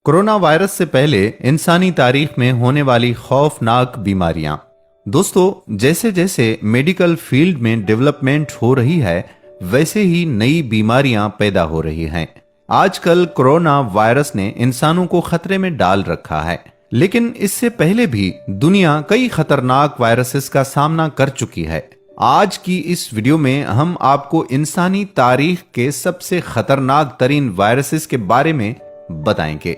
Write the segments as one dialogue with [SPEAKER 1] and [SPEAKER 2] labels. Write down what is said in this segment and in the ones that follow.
[SPEAKER 1] Corona virus से पहले इंसानी तारीख में होने वाली खौफनाक बीमारियां। दोस्तों, जैसे जैसे मेडिकल फील्ड में डेवलपमेंट हो रही है, वैसे ही नई बीमारियां पैदा हो रही हैं। आजकल कोरोना वायरस ने इंसानों को खतरे में डाल रखा है, लेकिन इससे पहले भी दुनिया कई खतरनाक वायरसेस का सामना कर चुकी है। आज की इस वीडियो में हम आपको इंसानी तारीख के सबसे खतरनाक तरीन वायरसेस के बारे में बताएंगे।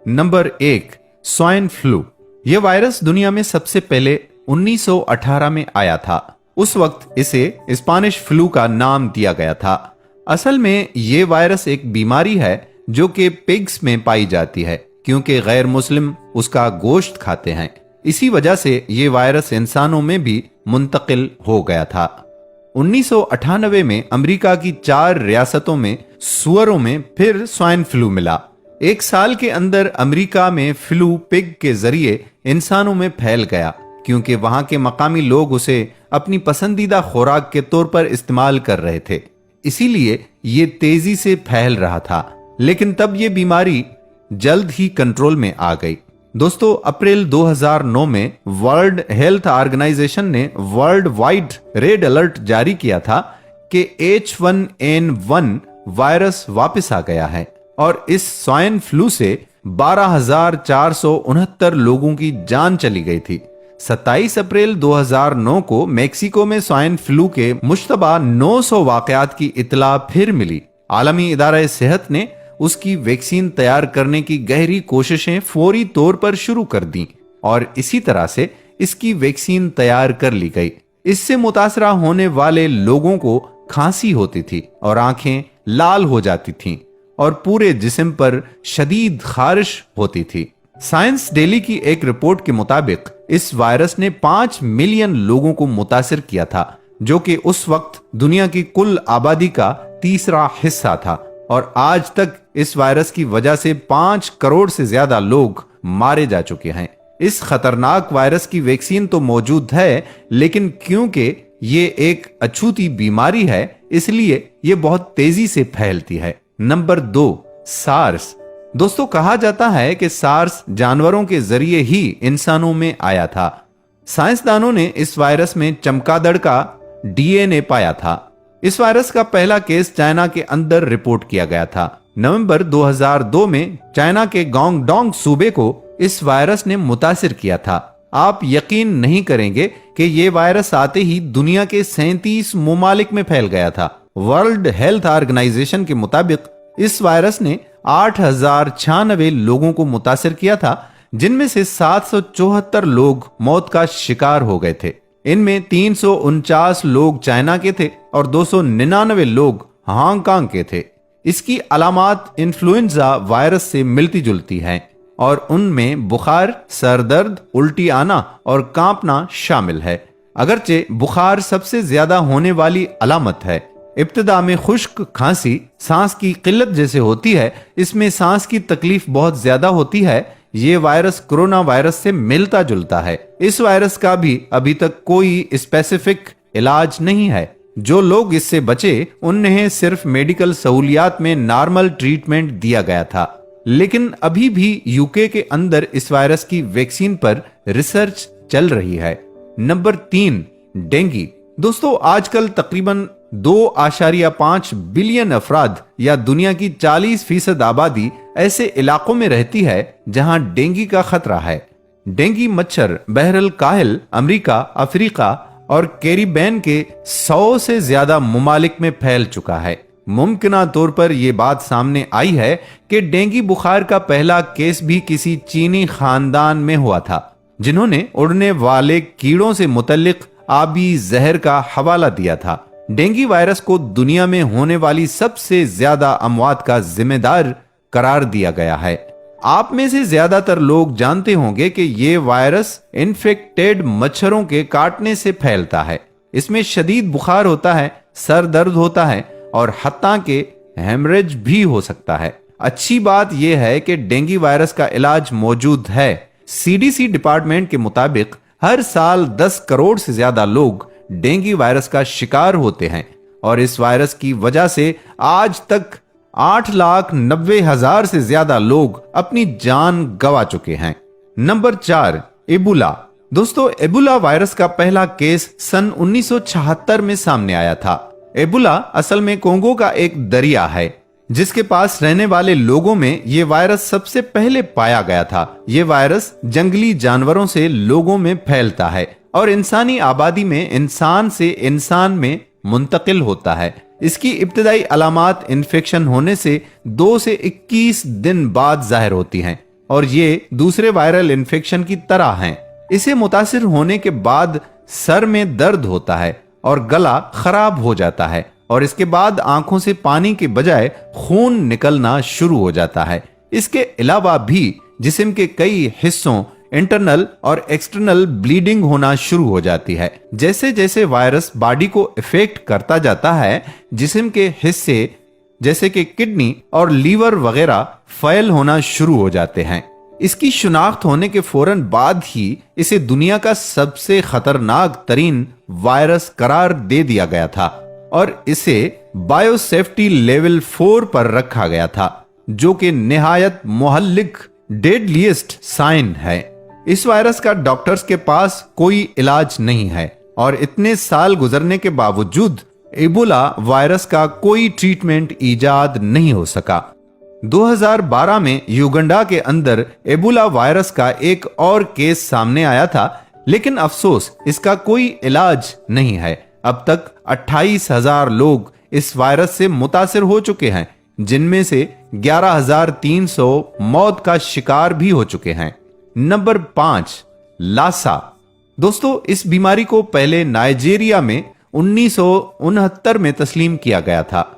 [SPEAKER 1] Number 1, swine flu. यह वायरस दुनिया में सबसे पहले 1918 में आया था। उस वक्त इसे स्पेनिश फ्लू का नाम दिया गया था। असल में यह वायरस एक बीमारी है जो कि पिग्स में पाई जाती है, क्योंकि गैर मुस्लिम उसका गोश्त खाते हैं। इसी वजह से यह वायरस इंसानों में भी मुंतकिल हो गया था। 1998 में अमेरिका की 4 रियासतों में सुअरों में फिर स्वाइन फ्लू मिला। एक साल के अंदर अमेरिका में फ्लू पिग के जरिए इंसानों में फैल गया, क्योंकि वहां के मकामी लोग उसे अपनी पसंदीदा खुराक के तौर पर इस्तेमाल कर रहे थे। इसीलिए ये तेजी से फैल रहा था, लेकिन तब ये बीमारी जल्द ही कंट्रोल में आ गई। दोस्तों, अप्रैल 2009 में वर्ल्ड हेल्थ ऑर्गेनाइजेशन ने वर्ल्ड वाइड रेड अलर्ट जारी किया था कि H1N1 वायरस वापस आ गया है और इस स्वाइन फ्लू से 12,469 लोगों की जान चली गई थी। 27 अप्रैल 2009 को मेक्सिको में स्वाइन फ्लू के मुश्तबा 900 वाकयात की इतला फिर मिली। आलमी इदारा सेहत ने उसकी वैक्सीन तैयार करने की गहरी कोशिशें फौरी तौर पर शुरू कर दी और इसी तरह से इसकी वैक्सीन तैयार कर ली गई। इससे मुतासरा होने वाले लोगों को खांसी होती थी और आंखें लाल हो जाती थीं और पूरे जिस्म पर शदीद खारिश होती थी। साइंस डेली की एक रिपोर्ट के मुताबिक इस वायरस ने 5 मिलियन लोगों को मुतासिर किया था, जो कि उस वक्त दुनिया की कुल आबादी का तीसरा हिस्सा था। और आज तक इस वायरस की वजह से 5 करोड़ से ज्यादा लोग मारे जा चुके हैं। इस खतरनाक वायरस की वैक्सीन तो मौजूद है, लेकिन क्योंकि ये एक अछूती बीमारी है, इसलिए ये बहुत तेजी से फैलती है। Number 2, SARS. दोस्तों, कहा जाता है कि सार्स जानवरों के जरिए ही इंसानों में आया था। साइंसदानों ने इस वायरस में चमगादड़ का DNA पाया था। इस वायरस का पहला केस चाइना के अंदर रिपोर्ट किया गया था। नवंबर 2002 में चाइना के गांगडोंग सूबे को इस वायरस ने मुतासिर किया था। आप यकीन नहीं करेंगे कि यह वायरस आते ही दुनिया के 37 ममालिक में फैल गया था। वर्ल्ड हेल्थ ऑर्गेनाइजेशन के मुताबिक इस वायरस ने 8,096 लोगों को मुतासिर किया था, जिनमें से 774 लोग मौत का शिकार हो गए थे। इनमें 349 लोग चाइना के थे और 299 लोग हांगकांग के थे। इसकी अलामात इन्फ्लुएंजा वायरस से मिलती जुलती हैं और उनमें बुखार, सर दर्द, उल्टी आना और कांपना शामिल है। अगरचे बुखार सबसे ज्यादा होने वाली अलामत है। इब्तिदा में खुश्क खांसी, सांस की किल्लत जैसे होती है। इसमें सांस की तकलीफ बहुत ज्यादा होती है। ये वायरस कोरोना वायरस से मिलता जुलता है। इस वायरस का भी अभी तक कोई स्पेसिफिक इलाज नहीं है। जो लोग इससे बचे, उन्हें सिर्फ मेडिकल सहूलियात में नॉर्मल ट्रीटमेंट दिया गया था, लेकिन अभी भी यूके के अंदर इस वायरस की वैक्सीन पर रिसर्च चल रही है। Number 3, dengue. दोस्तों, आजकल तकरीबन 2.5 बिलियन अफराद या दुनिया की 40% आबादी ऐसे इलाकों में रहती है जहां डेंगू का खतरा है। डेंगू मच्छर बहरल काहिल, अमेरिका, अफ्रीका और कैरिबियन के 100 से ज्यादा ममालिक में फैल चुका है। मुमकिना तौर पर यह बात सामने आई है कि डेंगू बुखार का पहला केस भी किसी चीनी खानदान में हुआ था, जिन्होंने उड़ने वाले कीड़ों से मुतल्लिक आबी जहर का हवाला दिया था। डेंगू वायरस को दुनिया में होने वाली सबसे ज्यादा अमवात का जिम्मेदार करार दिया गया है। आप में से ज्यादातर लोग जानते होंगे कि यह वायरस इन्फेक्टेड मच्छरों के काटने से फैलता है। इसमें शदीद बुखार होता है, सर दर्द होता है और हत्ता के हेमरेज भी हो सकता है। अच्छी बात यह है कि डेंगू वायरस का इलाज मौजूद है। CDC डिपार्टमेंट के मुताबिक हर साल 10 करोड़ से ज्यादा लोग डेंगू वायरस का शिकार होते हैं और इस वायरस की वजह से आज तक 8,90,000 से ज्यादा लोग अपनी जान गंवा चुके हैं। Number 4, Ebola. दोस्तों, एबोला वायरस का पहला केस सन 1976 में सामने आया था। एबोला असल में कोंगो का एक दरिया है जिसके पास रहने वाले लोगों में यह वायरस सबसे पहले पाया गया था। यह वायरस जंगली जानवरों से लोगों में फैलता है और इंसानी आबादी में इंसान से इंसान में मुंतकिल होता है। इसकी इब्तदाई अलामात इन्फेक्शन होने से 2 से 21 दिन बाद जाहिर होती हैं और ये दूसरे वायरल इन्फेक्शन की तरह हैं। इसे मुतासिर होने के बाद सर में दर्द होता है और गला खराब हो जाता है और इसके बाद आंखों से पानी के बजाय खून निकलना शुरू हो जाता है। इसके अलावा भी जिस्म के कई हिस्सों इंटरनल और एक्सटर्नल ब्लीडिंग होना शुरू हो जाती है। जैसे जैसे वायरस बॉडी को इफेक्ट करता जाता है, जिस्म के हिस्से जैसे कि किडनी और लीवर वगैरह फैल होना शुरू हो जाते हैं। इसकी शिनाख्त होने के फौरन बाद ही इसे दुनिया का सबसे खतरनाक तरीन वायरस करार दे दिया गया था और इसे बायोसेफ्टी लेवल 4 पर रखा गया था, जो कि निहायत मुहल्लिक डेडलीस्ट साइन है। इस वायरस का डॉक्टर्स के पास कोई इलाज नहीं है और इतने साल गुजरने के बावजूद एबोला वायरस का कोई ट्रीटमेंट इजाद नहीं हो सका। 2012 में युगांडा के अंदर एबोला वायरस का एक और केस सामने आया था, लेकिन अफसोस इसका कोई इलाज नहीं है। अब तक 28,000 लोग इस वायरस से मुतासिर हो चुके हैं, जिनमें से 11,300 मौत का शिकार भी हो चुके हैं। नंबर 5, लासा। दोस्तों, इस बीमारी को पहले नाइजीरिया में 1969 में तस्लीम किया गया था।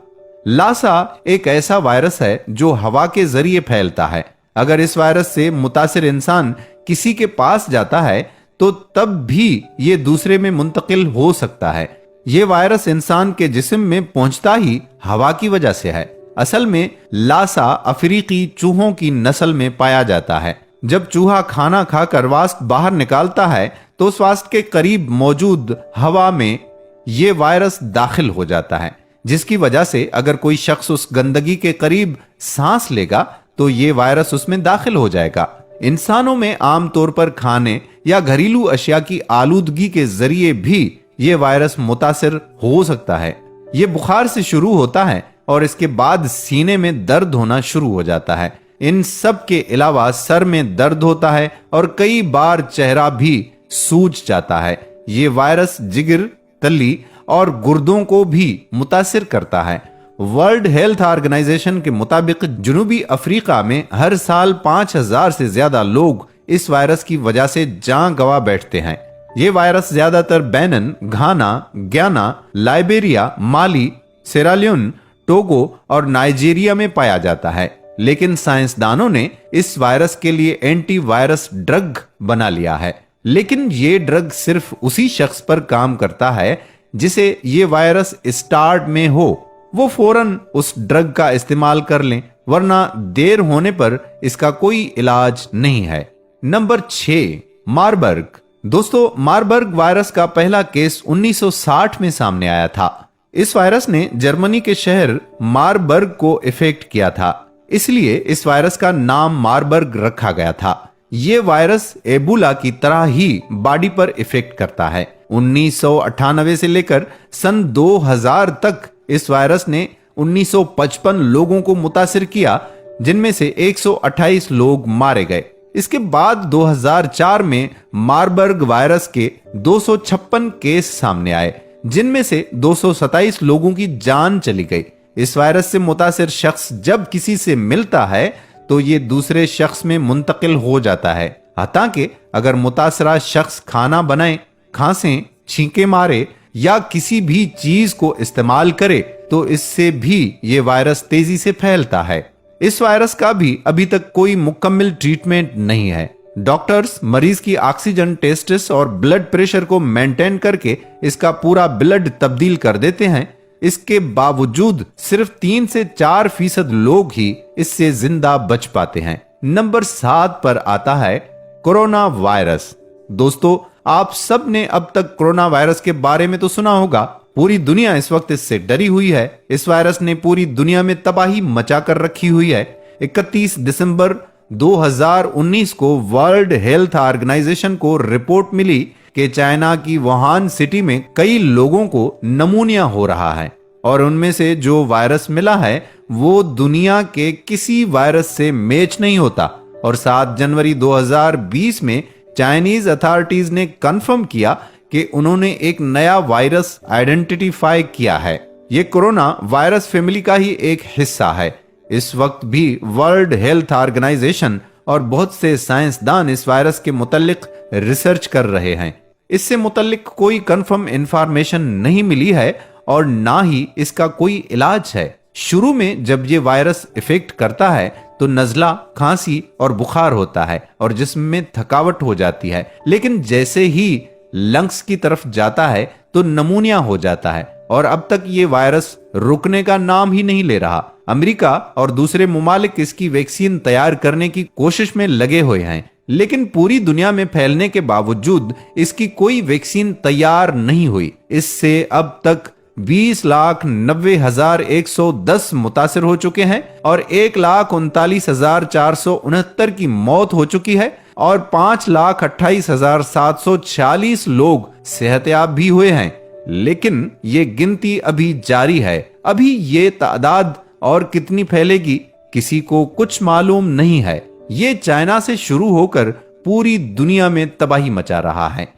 [SPEAKER 1] लासा एक ऐसा वायरस है जो हवा के जरिए फैलता है। अगर इस वायरस से मुतासिर इंसान किसी के पास जाता है तो तब भी ये दूसरे में मुंतकिल हो सकता है। ये वायरस इंसान के जिस्म में पहुंचता ही हवा की वजह से है। असल में लासा अफ्रीकी चूहों की नस्ल में पाया जाता है। जब चूहा खाना खाकर वास्ट बाहर निकालता है तो उस वास्ट के करीब मौजूद हवा में ये वायरस दाखिल हो जाता है, जिसकी वजह से अगर कोई शख्स उस गंदगी के करीब सांस लेगा तो ये वायरस उसमें दाखिल हो जाएगा। इंसानों में आमतौर पर खाने या घरेलू अशिया की आलूदगी के जरिए भी ये वायरस मुतासिर हो सकता है। ये बुखार से शुरू होता है और इसके बाद सीने में दर्द होना शुरू हो जाता है। इन सब के अलावा सर में दर्द होता है और कई बार चेहरा भी सूज जाता है। ये वायरस जिगर, तली और गुर्दों को भी मुतासिर करता है। वर्ल्ड हेल्थ ऑर्गेनाइजेशन के मुताबिक जनूबी अफ्रीका में हर साल 5,000 से ज्यादा लोग इस वायरस की वजह से जान गंवा बैठते हैं। ये वायरस ज्यादातर बेनिन, घाना, ग्याना, लाइबेरिया, माली, सेरालियोन, टोगो और नाइजीरिया में पाया जाता है। लेकिन साइंसदानों ने इस वायरस के लिए एंटी वायरस ड्रग बना लिया है, लेकिन ये ड्रग सिर्फ उसी शख्स पर काम करता है जिसे ये वायरस स्टार्ट में हो। वो फौरन उस ड्रग का इस्तेमाल कर लें, वरना देर होने पर इसका कोई इलाज नहीं है। Number 6, Marburg. दोस्तों, मारबर्ग वायरस का पहला केस 1960 में सामने आया था। इस वायरस ने जर्मनी के शहर मारबर्ग को इफेक्ट किया था, इसलिए इस वायरस का नाम मारबर्ग रखा गया था। यह वायरस एबोला की तरह ही बॉडी पर इफेक्ट करता है। 1998 से लेकर सन 2000 तक इस वायरस ने 1955 लोगों को मुतासिर किया, जिनमें से 128 लोग मारे गए। इसके बाद 2004 में मारबर्ग वायरस के 256 केस सामने आए, जिनमें से 227 लोगों की जान चली गई। इस वायरस से मुतासिर शख्स जब किसी से मिलता है तो ये दूसरे शख्स में मुंतकिल हो जाता है। हालांकि अगर मुतासरा शख्स खाना बनाए, खांसे, छींके मारे या किसी भी चीज को इस्तेमाल करे तो इससे भी ये वायरस तेजी से फैलता है। इस वायरस का भी अभी तक कोई मुकम्मल ट्रीटमेंट नहीं है। डॉक्टर्स मरीज की ऑक्सीजन टेस्टिस और ब्लड प्रेशर को मेंटेन करके इसका पूरा ब्लड तब्दील कर देते हैं। इसके बावजूद सिर्फ 3 से 4% लोग ही इससे जिंदा बच पाते हैं। नंबर 7 पर आता है कोरोना वायरस। दोस्तों, आप सब ने अब तक कोरोना वायरस के बारे में तो सुना होगा, पूरी दुनिया इस वक्त इससे डरी हुई है। इस वायरस ने पूरी दुनिया में तबाही मचा कर रखी हुई है। 31 दिसंबर 2019 को वर्ल्ड हेल्थ ऑर्गेनाइजेशन को रिपोर्ट मिली कि चाइना की वुहान सिटी में कई लोगों को नमूनिया हो रहा है और उनमें से जो वायरस मिला है वो दुनिया के किसी वायरस से मैच नहीं होता। और 7 जनवरी 2020 में चाइनीज अथॉरिटीज ने कंफर्म किया कि उन्होंने एक नया वायरस आइडेंटिफाई किया है। ये कोरोना वायरस फैमिली का ही एक हिस्सा है। इस वक्त भी वर्ल्ड हेल्थ ऑर्गेनाइजेशन और बहुत से साइंसदान इस वायरस के मुतल्लिक रिसर्च कर रहे हैं। इससे मुतल्लिक कोई कंफर्म इंफॉर्मेशन नहीं मिली है और ना ही इसका कोई इलाज है। शुरू में जब ये वायरस इफेक्ट करता है तो नजला, खांसी और बुखार होता है और जिस्म में थकावट हो जाती है, लेकिन जैसे ही लंग्स की तरफ जाता है तो नमूनिया हो जाता है और अब तक ये वायरस रुकने का नाम ही नहीं ले रहा। अमेरिका और दूसरे मुमालिक इसकी वैक्सीन तैयार करने की कोशिश में लगे हुए हैं, लेकिन पूरी दुनिया में फैलने के बावजूद इसकी कोई वैक्सीन तैयार नहीं हुई। इससे अब तक 20,90,110 मुतासिर हो चुके हैं और 1,39,469 की मौत हो चुकी है और 5,28,746 लोग सेहतयाब भी हुए हैं। लेकिन ये गिनती अभी जारी है। अभी ये तादाद और कितनी फैलेगी किसी को कुछ मालूम नहीं है। ये चाइना से शुरू होकर पूरी दुनिया में तबाही मचा रहा है।